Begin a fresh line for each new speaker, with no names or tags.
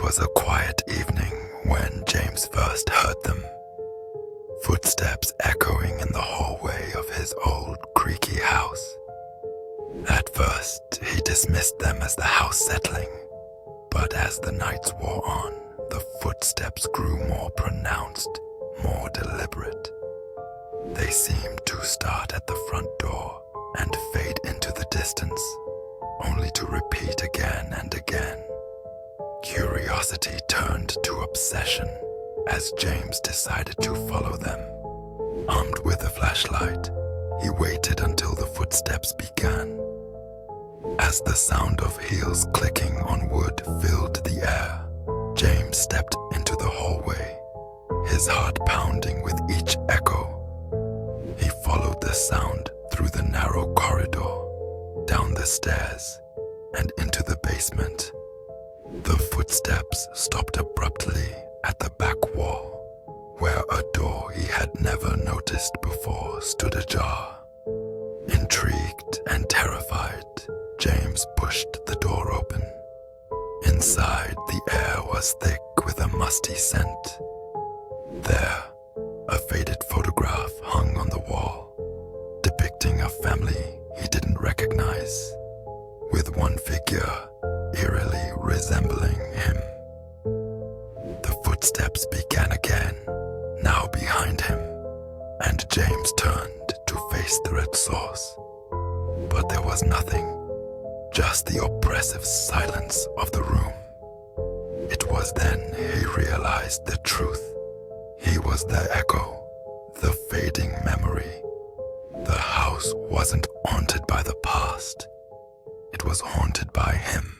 It was a quiet evening when James first heard them. Footsteps echoing in the hallway of his old creaky house. At first, he dismissed them as the house settling, but as the nights wore on, the footsteps grew more pronounced, more deliberate. They seemed to start at the front door and fade into the distance, only to repeat again and again. Curiosity turned to obsession as James decided to follow them. Armed with a flashlight, he waited until the footsteps began. As the sound of heels clicking on wood filled the air, James stepped into the hallway, his heart pounding with each echo. He followed the sound through the narrow corridor, down the stairs, and into the basement. The footsteps stopped abruptly at the back wall, where a door he had never noticed before stood ajar. Intrigued and terrified, James pushed the door open. Inside, the air was thick with a musty scent. There, a faded photograph hung on the wall, depicting a family he didn't recognize, with one figure eerily resembling him. The footsteps began again, now behind him, and James turned to face the red source. But there was nothing, just the oppressive silence of the room. It was then he realized the truth. He was the echo, the fading memory. The house wasn't haunted by the past. It was haunted by him.